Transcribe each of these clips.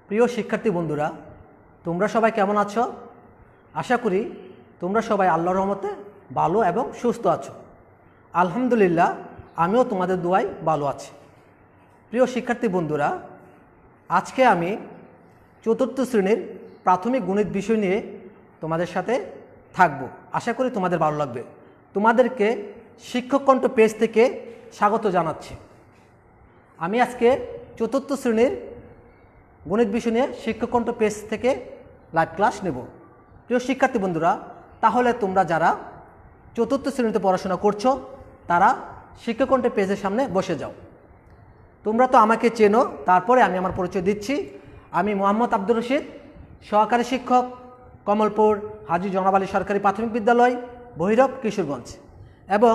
প্রিয় শিক্ষার্থী বন্ধুরা, তোমরা সবাই কেমন আছো? আশা করি তোমরা সবাই আল্লাহর রহমতে ভালো এবং সুস্থ আছো। আলহামদুলিল্লাহ, আমিও তোমাদের দোয়ায় ভালো আছি। প্রিয় শিক্ষার্থী বন্ধুরা, আজকে আমি চতুর্থ শ্রেণীর প্রাথমিক গণিত বিষয় নিয়ে তোমাদের সাথে থাকব। আশা করি তোমাদের ভালো লাগবে। তোমাদেরকে শিক্ষক কণ্ঠ পেজ থেকে স্বাগত জানাচ্ছি। আমি আজকে চতুর্থ শ্রেণীর গণিত বিষয় নিয়ে শিক্ষক কণ্ঠ পেজ থেকে লাইভ ক্লাস নেব। প্রিয় শিক্ষার্থী বন্ধুরা, তাহলে তোমরা যারা চতুর্থ শ্রেণীতে পড়াশোনা করছো তারা শিক্ষক কণ্ঠ পেজের সামনে বসে যাও। তোমরা তো আমাকে চেনো, তারপরে আমি আমার পরিচয় দিচ্ছি। আমি মোহাম্মদ আব্দুর রশিদ, সহকারী শিক্ষক, কমলপুর হাজী জনাব আলী সরকারি প্রাথমিক বিদ্যালয়, ভৈরব, কিশোরগঞ্জ। এবং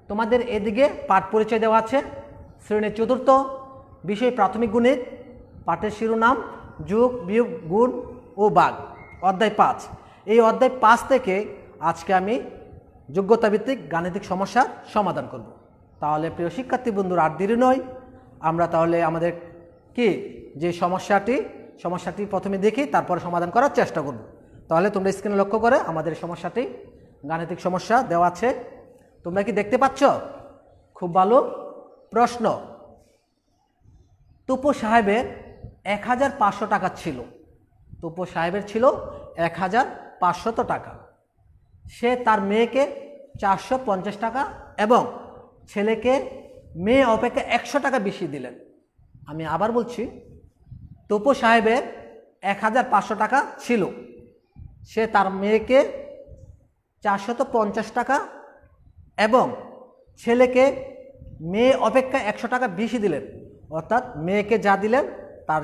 তোমাদের এদিকে পাঠ পরিচয় দেওয়া আছে। শ্রেণী চতুর্থ, বিষয় প্রাথমিক গণিত, পাঠের শিরোনাম যোগ, বিয়োগ, গুণ ও ভাগ, অধ্যায় 5। এই অধ্যায় 5 থেকে আজকে আমি যোগ্যতাভিত্তিক গাণিতিক সমস্যার সমাধান করব। তাহলে প্রিয় শিক্ষার্থী বন্ধুরা, আর দেরি নয়, আমরা তাহলে আমাদের যে সমস্যাটি প্রথমে দেখি, তারপরে সমাধান করার চেষ্টা করব। তাহলে তোমরা স্ক্রিনে লক্ষ্য করে আমাদের সমস্যাটি, গাণিতিক সমস্যা দেওয়া আছে, তোমরা কি দেখতে পাচ্ছ? খুব ভালো। প্রশ্ন: তুপো সাহেবের 1500 টাকা ছিল। তুপো সাহেবের ছিল 1500 টাকা। সে তার মেয়েকে 450 টাকা এবং ছেলেকে মেয়ে অপেক্ষা 100 টাকা বেশি দিলেন। আমি আবার বলছি, তুপো সাহেবের 1500 টাকা ছিল। সে তার মেয়েকে 450 টাকা এবং ছেলেকে মেয়ে অপেক্ষা 100 টাকা বেশি দিলেন। অর্থাৎ মেয়েকে যা দিলেন তার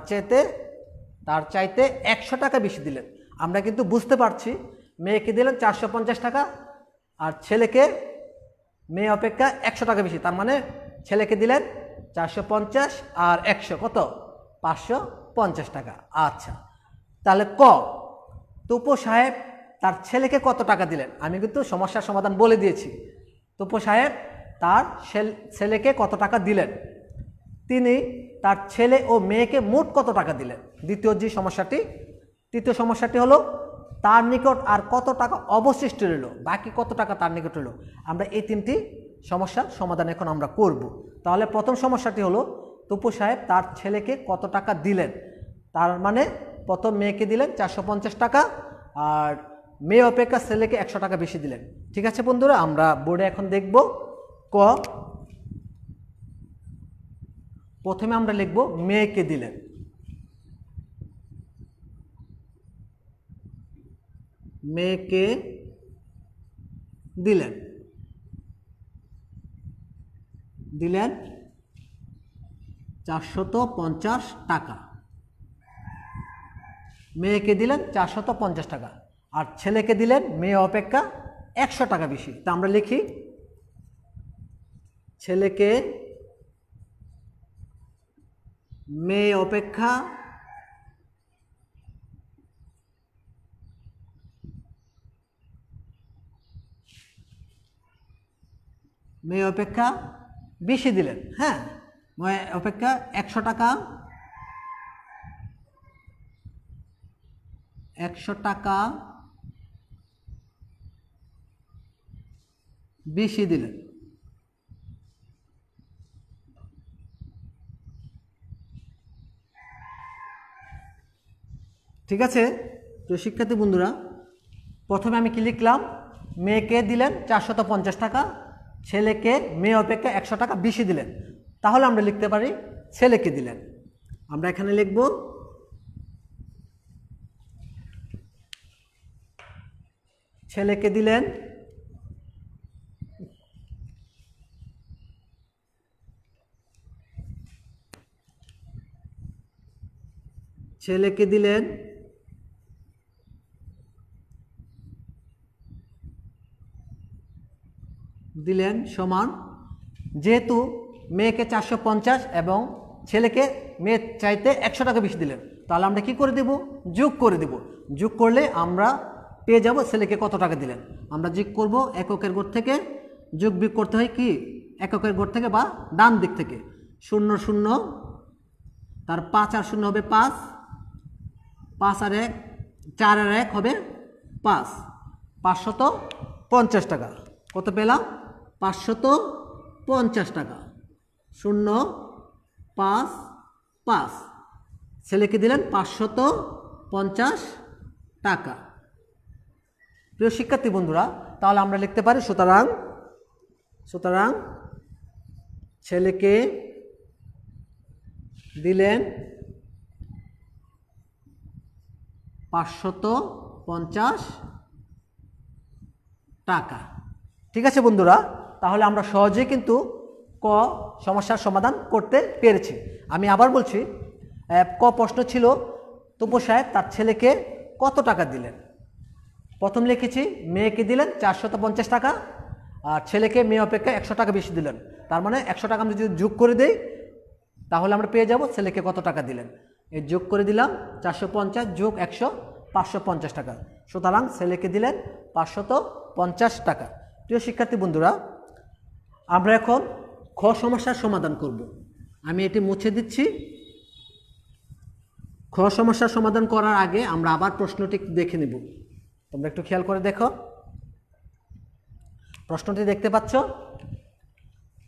চাইতে 100 টাকা বেশি দিলেন। আমরা কিন্তু বুঝতে পারছি, মেয়েকে দিলেন 450 টাকা আর ছেলেকে মেয়ে অপেক্ষা 100 টাকা বেশি, তার মানে ছেলেকে দিলেন 450 আর 100 কত? 550 টাকা। আচ্ছা, তাহলে তুপো সাহেব তার ছেলেকে কত টাকা দিলেন? আমি কিন্তু সমস্যার সমাধান বলে দিয়েছি। তুপো সাহেব তার ছেলেকে কত টাকা দিলেন? তিনি তার ছেলে ও মেয়েকে মোট কত টাকা দিলেন? তৃতীয় সমস্যাটি হলো, তার নিকট আর কত টাকা অবশিষ্ট রইল, বাকি কত টাকা তার নিকট রইল। আমরা এই 3টি সমস্যার সমাধান এখন আমরা করব। তাহলে প্রথম সমস্যাটি হলো, তুপো সাহেব তার ছেলেকে কত টাকা দিলেন। তার মানে প্রথম মেয়েকে দিলেন 450 টাকা আর মেয়ে অপেক্ষা ছেলেকে 100 টাকা বেশি দিলেন। ঠিক আছে বন্ধুরা, আমরা বোর্ডে এখন দেখব। প্রথমে আমরা লিখব মেয়েকে দিলেন। মেয়েকে দিলেন 450 টাকা। মেয়েকে দিলেন 450 টাকা আর ছেলেকে দিলেন মেয়ে অপেক্ষা 100 টাকা বেশি। তা আমরা লিখি, ছেলেকে মেয়ে অপেক্ষা 20 দিলেন। হ্যাঁ, মেয়ে অপেক্ষা 100 টাকা বেশি দিলেন। ঠিক আছে তো শিক্ষার্থী বন্ধুরা, প্রথমে আমি কি লিখলাম? মেয়েকে দিলেন 450 টাকা, ছেলেকে মেয়ে অপেক্ষা 100 টাকা বেশি দিলেন। তাহলে আমরা লিখতে পারি ছেলেকে দিলেন। আমরা এখানে লিখব ছেলেকে দিলেন সমান, যেহেতু মেয়েকে 450 এবং ছেলেকে মেয়ের চাইতে 100 টাকা বেশি দিলেন, তাহলে আমরা কি করে দেব? যোগ করে দেব। যোগ করলে আমরা পেয়ে যাব ছেলেকে কত টাকা দিলেন। আমরা যোগ করব এককের ঘর থেকে, যোগ বিয়োগ করতে হয় কি এককের ঘর থেকে বা ডান দিক থেকে। 0 0 তার 5 আর 0 হবে 5, 5 আর 1 4 আর 1 হবে 5, 550 টাকা। কত পেলাম? 550 টাকা। 0 5 5, ছেলেকে দিলেন 550 টাকা। প্রিয় শিক্ষার্থী বন্ধুরা, তাহলে আমরা লিখতে পারি সুতরাং ছেলেকে দিলেন 550 টাকা। ঠিক আছে বন্ধুরা, তাহলে আমরা সহজেই কিন্তু ক সমস্যার সমাধান করতে পেরেছি। আমি আবার বলছি, ক প্রশ্ন ছিল তপু সাহেব তার ছেলেকে কত টাকা দিলেন। প্রথম লিখেছি মেয়েকে দিলেন 450 টাকা, আর ছেলেকে মেয়ে অপেক্ষা 100 টাকা বেশি দিলেন। তার মানে 100 টাকা আমরা যদি যোগ করে দিই তাহলে আমরা পেয়ে যাব ছেলেকে কত টাকা দিলেন। এই যোগ করে দিলাম 450 যোগ 100, 550 টাকা। সুতরাং ছেলেকে দিলেন 550 টাকা। প্রিয় শিক্ষার্থী বন্ধুরা, আমরা এখন খ সমস্যার সমাধান করব। আমি এটি মুছে দিচ্ছি। খ সমস্যার সমাধান করার আগে আমরা আবার প্রশ্নটি দেখে নেব। তোমরা একটু খেয়াল করে দেখো, প্রশ্নটি দেখতে পাচ্ছ,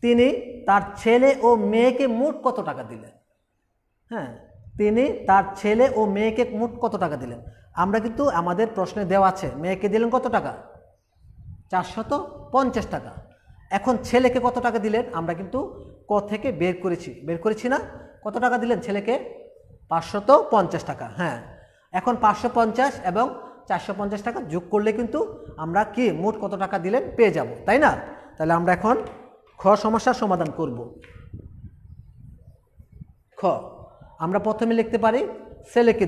তিনি তার ছেলে ও মেয়েকে মোট কত টাকা দিলেন। হ্যাঁ, তিনি তার ছেলে ও মেয়েকে মোট কত টাকা দিলেন। আমরা কিন্তু আমাদের প্রশ্নে দেওয়া আছে মেয়েকে দিলেন কত টাকা, 450 টাকা। এখন ছেলেকে কত টাকা দিলেন আমরা কিন্তু ক থেকে বের করেছি না। কত টাকা দিলেন ছেলেকে? 550 টাকা। হ্যাঁ, এখন 550 এবং 450 টাকা যোগ করলে কিন্তু আমরা কি মোট কত টাকা দিলেন পেয়ে যাব, তাই না? তাহলে আমরা এখন খ সমস্যার সমাধান করব। খ আমরা প্রথমে লিখতে পারি ছেলেকে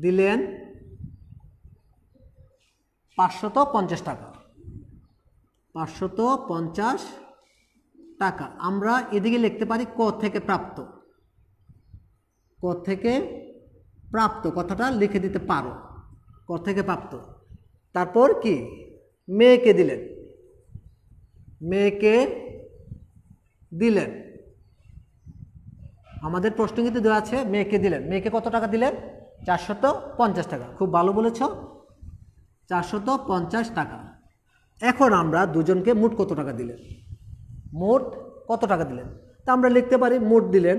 দিলেন 550 টাকা। 550 টাকা আমরা এদিকে লিখতে পারি ক থেকে প্রাপ্ত কথাটা লিখে দিতে পারো, ক থেকে প্রাপ্ত। তারপর কি মেয়েকে দিলেন আমাদের প্রশ্ন কিন্তু দেওয়া আছে মেয়েকে দিলেন। মেয়েকে কত টাকা দিলেন? 450 টাকা। খুব ভালো বলেছ, 450 টাকা। এখন আমরা দুজনকে মোট কত টাকা দিলেন, মোট কত টাকা দিলেন তা আমরা লিখতে পারি মোট দিলেন।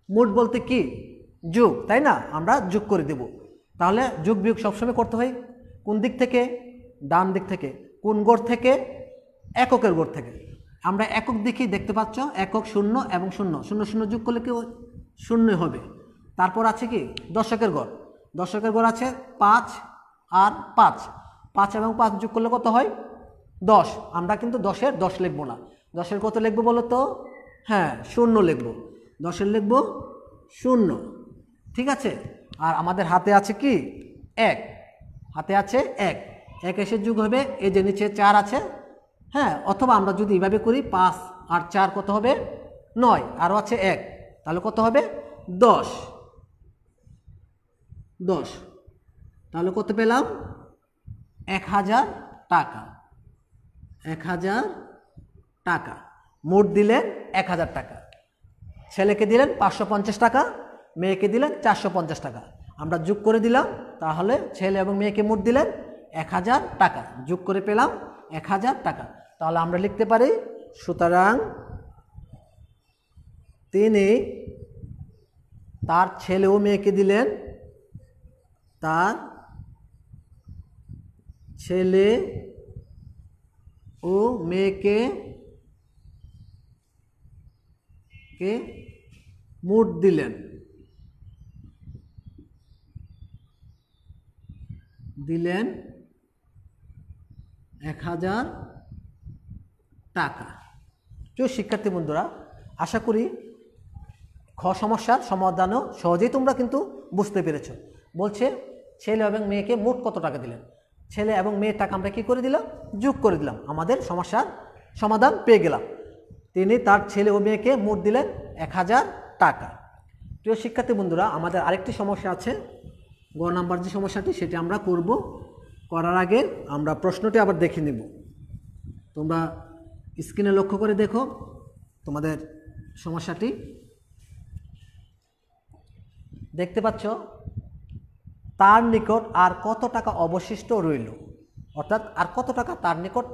মোট বলতে কি যোগ, তাই না? আমরা যোগ করে দেব। তাহলে যোগ বিয়োগ সবসময় করতে হয় কোন দিক থেকে? ডান দিক থেকে। কোন গড় থেকে? এককের গড় থেকে। আমরা একক দিকেই দেখতে পাচ্ছ, একক 0 এবং 0, 0 0 যোগ করলে কি 0 হবে। তারপর আছে কি দশকের গড়। দশকের গড় আছে 5 আর 5, 5 এবং 5 যোগ করলে কত হয়? 10। আমরা কিন্তু 10-এর 10 লিখব না। 10-এর কত লিখব বলো তো? হ্যাঁ, 0 লিখব। 10-এর লিখব 0, ঠিক আছে? আর আমাদের হাতে আছে কি 1, হাতে আছে 1, 1 এসে যোগ হবে এই যে নিচে 4 আছে। হ্যাঁ, অথবা আমরা যদি এইভাবে করি 5 আর 4 কত হবে? 9, আরও আছে 1, তাহলে কত হবে? 10। তাহলে কত পেলাম? 1000 টাকা। 1000 টাকা মোট দিলেন 1000 টাকা। ছেলেকে দিলেন 550 টাকা, মেয়েকে দিলেন 450 টাকা। আমরা যোগ করে দিলাম, তাহলে ছেলে এবং মেয়েকে মোট দিলেন 1000 টাকা। যোগ করে পেলাম 1000 টাকা। তাহলে আমরা লিখতে পারি সুতরাং তিনি তার ছেলে ও মেয়েকে দিলেন, তার ছেলে ও মেয়েকে মোট দিলেন 1000 টাকা। প্রিয় শিক্ষার্থী বন্ধুরা, আশা করি খ সমস্যার সমাধানও সহজেই তোমরা কিন্তু বুঝতে পেরেছ। বলছে ছেলে এবং মেয়েকে মোট কত টাকা দিলেন। ছেলে এবং মেয়ের টাকা আমরা কী করে দিলাম? যোগ করে দিলাম। আমাদের সমস্যার সমাধান পেয়ে গেলাম। তিনি তার ছেলে ও মেয়েকে মোট দিলেন 1000 টাকা। প্রিয় শিক্ষার্থী বন্ধুরা, আমাদের আরেকটি সমস্যা আছে, গ নাম্বার যে সমস্যাটি সেটি আমরা করব। করার আগে আমরা প্রশ্নটি আবার দেখে নেব। তোমরা স্ক্রিনে লক্ষ্য করে দেখো তোমাদের সমস্যাটি। দেখতে পাচ্ছ তার নিকট আর কত টাকা অবশিষ্ট রইল, অর্থাৎ আর কত টাকা তার নিকট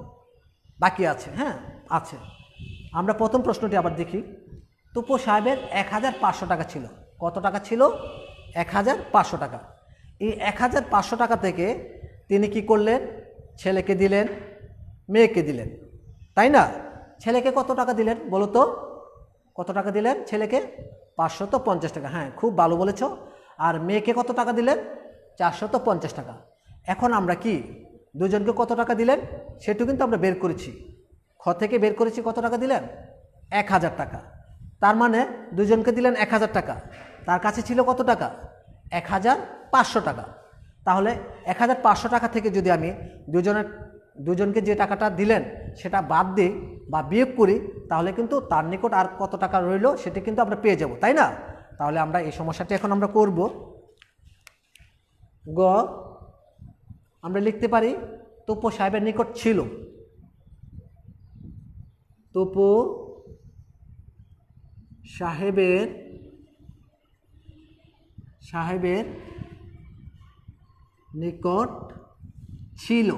বাকি আছে। হ্যাঁ, আছে। আমরা প্রথম প্রশ্নটি আবার দেখি। তুপো সাহেবের 1500 টাকা ছিল। কত টাকা ছিল? 1500 টাকা। এই 1500 টাকা থেকে তিনি কি করলেন? ছেলেকে দিলেন, মেয়েকে দিলেন, তাই না? ছেলেকে কত টাকা দিলেন বলো তো? কত টাকা দিলেন ছেলেকে? 550 টাকা। হ্যাঁ, খুব ভালো বলেছ। আর মেয়েকে কত টাকা দিলেন? 450 টাকা। এখন আমরা কি দুজনকে কত টাকা দিলেন সেটু কিন্তু আমরা বের করেছি। খ থেকে বের করেছি কত টাকা দিলেন? 1000 টাকা। তার মানে দুজনকে দিলেন 1000 টাকা। তার কাছে ছিল কত টাকা? 1500 টাকা। তাহলে 1500 টাকা থেকে যদি আমি দুজনকে যে টাকাটা দিলেন সেটা বাদ দিই বা বিয়োগ করি, তাহলে কিন্তু তার নিকট আর কত টাকা রইল সেটি কিন্তু আমরা পেয়ে যাব, তাই না? তাহলে আমরা এই সমস্যাটি এখন আমরা করব। গ, আমরা লিখতে পারি তুপো সাহেবের নিকট ছিল, তুপো সাহেবের নিকট ছিল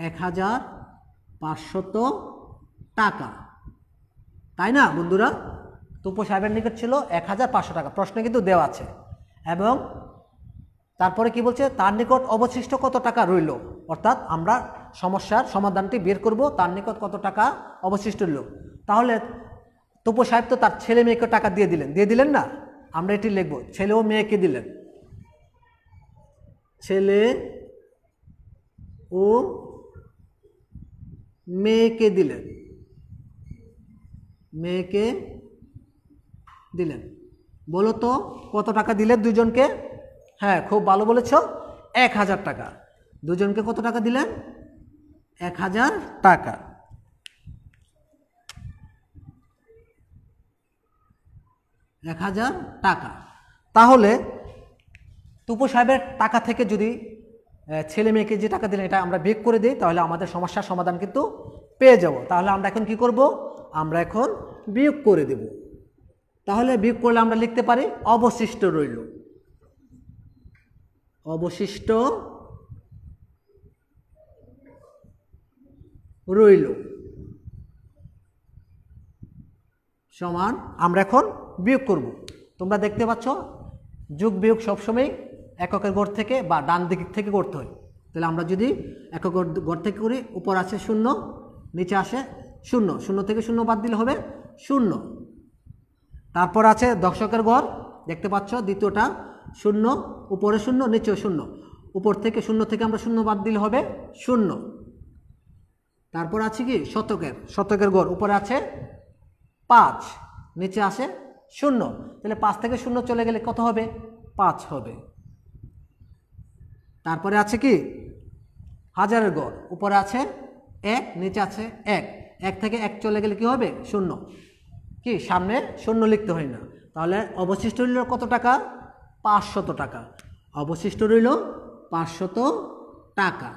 1500 টাকা, তাই না বন্ধুরা? তুপো সাহেবের নিকট ছিল 1500 টাকা, প্রশ্নে কিন্তু দেওয়া আছে। এবং তারপরে কি বলছে? তার নিকট অবশিষ্ট কত টাকা রইল, অর্থাৎ আমরা সমস্যার সমাধানটি বের করব তার নিকট কত টাকা অবশিষ্ট রইল। তাহলে তুপো সাহেব তো তার ছেলে মেয়েকে টাকা দিয়ে দিলেন না? আমরা এটি লিখব, ছেলে ও মেয়েকে দিলেন, ছেলে ও মেয়েকে দিলেন, বলো তো কত টাকা দিলেন দুজনকে? হ্যাঁ, খুব ভালো বলেছ, 1000 টাকা। দুজনকে কত টাকা দিলেন? 1000 টাকা। তাহলে তুপো সাহেবের টাকা থেকে যদি ছেলে মেয়েকে যে টাকা দিলেন এটা আমরা বিয়োগ করে দিই, তাহলে আমাদের সমস্যার সমাধান কিন্তু পেয়ে যাব। তাহলে আমরা এখন কি করব? আমরা এখন বিয়োগ করে দেব। তাহলে বিয়োগ করলে আমরা লিখতে পারি অবশিষ্ট রইল, সমান আমরা এখন বিয়োগ করব। তোমরা দেখতে পাচ্ছ যোগ বিয়োগ সবসময় এককের ঘর থেকে বা ডান দিক থেকে করতে হয়। তাহলে আমরা যদি একক ঘর থেকে করি, উপর আছে 0, নিচে আসে 0, 0 থেকে 0 বাদ দিলে হবে 0। তারপর আছে দশকের ঘর, দেখতে পাচ্ছ দ্বিতীয়টা 0, উপরে 0, নিচে 0, উপর থেকে 0 থেকে আমরা 0 বাদ দিলে হবে 0। তারপর আছে কি শতকের ঘর, উপরে আছে 5, নিচে আসে 0, তাহলে 5 থেকে 0 চলে গেলে কত হবে? 5 হবে। তারপরে আছে কি হাজারের ঘর, উপরে আছে 1, নিচে আছে 1, 1 থেকে 1 চলে গেলে কি হবে? 0, কি সামনে 0 লিখতে হয় না। তাহলে অবশিষ্ট রইল কত টাকা? 500 টাকা। অবশিষ্ট রইল 500 টাকা।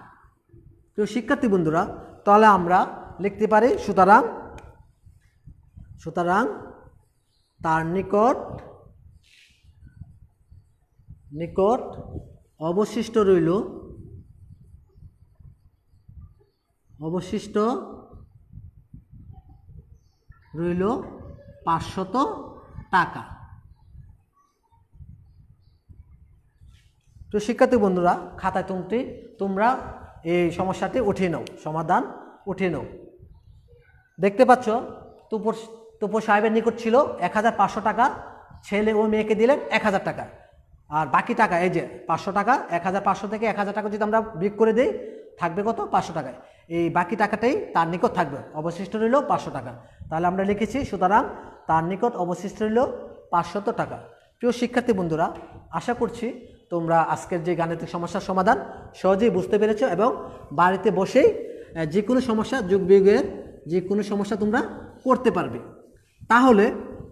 তো শিক্ষার্থী বন্ধুরা, তাহলে আমরা লিখতে পারি সুতরাং তার নিকট অবশিষ্ট রইল 500 টাকা। তো শিক্ষার্থী বন্ধুরা, খাতায় তোমরা এই সমস্যাটি উঠিয়ে নাও, সমাধান উঠিয়ে নাও। দেখতে পাচ্ছ তুপো সাহেবের নিকট ছিল 1500 টাকা, ছেলে ও মেয়েকে দিলেন 1000 টাকা। আর বাকি টাকা এই যে 500 টাকা, 1500 থেকে 1000 টাকা যদি আমরা বিয়োগ করে দিই থাকবে কত? 500 টাকায়। এই বাকি টাকাটাই তার নিকট থাকবে, অবশিষ্ট রইল 500 টাকা। তাহলে আমরা লিখেছি সুতরাং তার নিকট অবশিষ্ট রইল 500 টাকা। প্রিয় শিক্ষার্থী বন্ধুরা, আশা করছি তোমরা আজকের যে গাণিতিক সমস্যার সমাধান সহজেই বুঝতে পেরেছো এবং বাড়িতে বসেই যে কোনো সমস্যা, যোগ বিয়োগের যে কোনো সমস্যা তোমরা করতে পারবে। তাহলে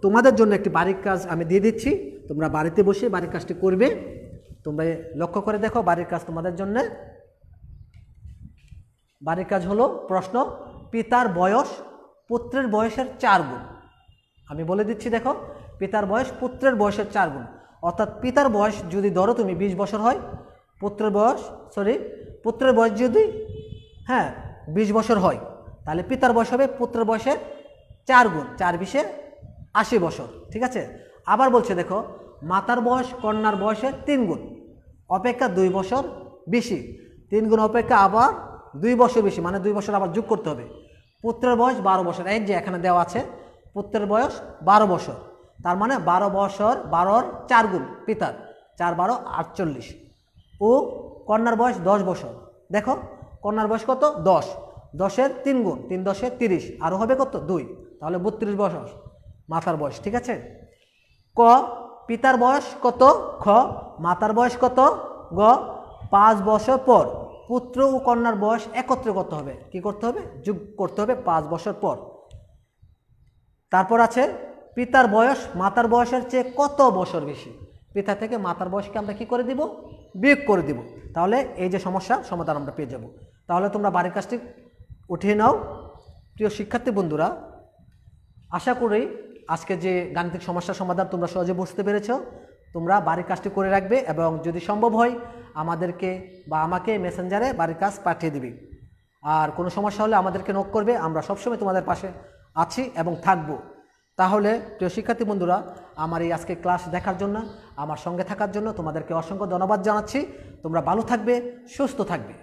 তোমাদের জন্য একটি বাড়ির কাজ আমি দিয়ে দিচ্ছি, তোমরা বাড়িতে বসে বাড়ির কাজটি করবে। তোমরা লক্ষ্য করে দেখো বাড়ির কাজ তোমাদের জন্য। বাড়ির কাজ হলো প্রশ্ন, পিতার বয়স পুত্রের বয়সের 4 গুণ। আমি বলে দিচ্ছি, দেখো, পিতার বয়স পুত্রের বয়সের 4 গুণ। অর্থাৎ পিতার বয়স যদি ধরো তুমি 20 বছর হয়, পুত্রের বয়স যদি 20 বছর হয়, তাহলে পিতার বয়স হবে পুত্রের বয়সের 4 গুণ, 4 × 20 = 80 বছর। ঠিক আছে। আবার বলছে দেখো, মাতার বয়স কন্যার বয়সের 3 গুণ অপেক্ষা 2 বছর বেশি। 3 গুণ অপেক্ষা আবার 2 বছর বেশি, মানে 2 বছর আবার যোগ করতে হবে। পুত্রের বয়স 12 বছর, এই যে এখানে দেওয়া আছে পুত্রের বয়স 12 বছর, তার মানে 12 বছর, 12-র 4 গুণ পিতার, 4 × 12 = 48। ও কন্যার বয়স 10 বছর, দেখো কন্যার বয়স কত, 10, 10-এর 3 গুণ, 3 × 10 = 30, আরও হবে কত, 2, তাহলে 32 বছর মাতার বয়স। ঠিক আছে। ক, পিতার বয়স কত, খ, মাতার বয়স কত, গ, 5 বছর পর পুত্র ও কন্যার বয়স একত্রে করতে হবে, কি করতে হবে, যোগ করতে হবে 5 বছর পর। তারপর আছে পিতার বয়স মাতার বয়সের চেয়ে কত বছর বেশি। পিতা থেকে মাতার বয়সকে আমরা কি করে দিব, বিয়োগ করে দিব, তাহলে এই যে সমস্যার সমাধান আমরা পেয়ে যাব। তাহলে তোমরা বাড়ির কাজটি উঠিয়ে নাও। প্রিয় শিক্ষার্থী বন্ধুরা, আশা করি আজকে যে গাণিতিক সমস্যার সমাধান তোমরা সহজে বুঝতে পেরেছ। তোমরা বাড়ির কাজটি করে রাখবে এবং যদি সম্ভব হয় আমাদেরকে বা আমাকে মেসেঞ্জারে বাড়ির কাজ পাঠিয়ে দিবে। আর কোনো সমস্যা হলে আমাদেরকে নক করবে, আমরা সবসময় তোমাদের পাশে আছি এবং থাকব। তাহলে প্রিয় শিক্ষার্থী বন্ধুরা, আমার এই আজকে ক্লাস দেখার জন্য, আমার সঙ্গে থাকার জন্য তোমাদেরকে অসংখ্য ধন্যবাদ জানাচ্ছি। তোমরা ভালো থাকবে, সুস্থ থাকবে।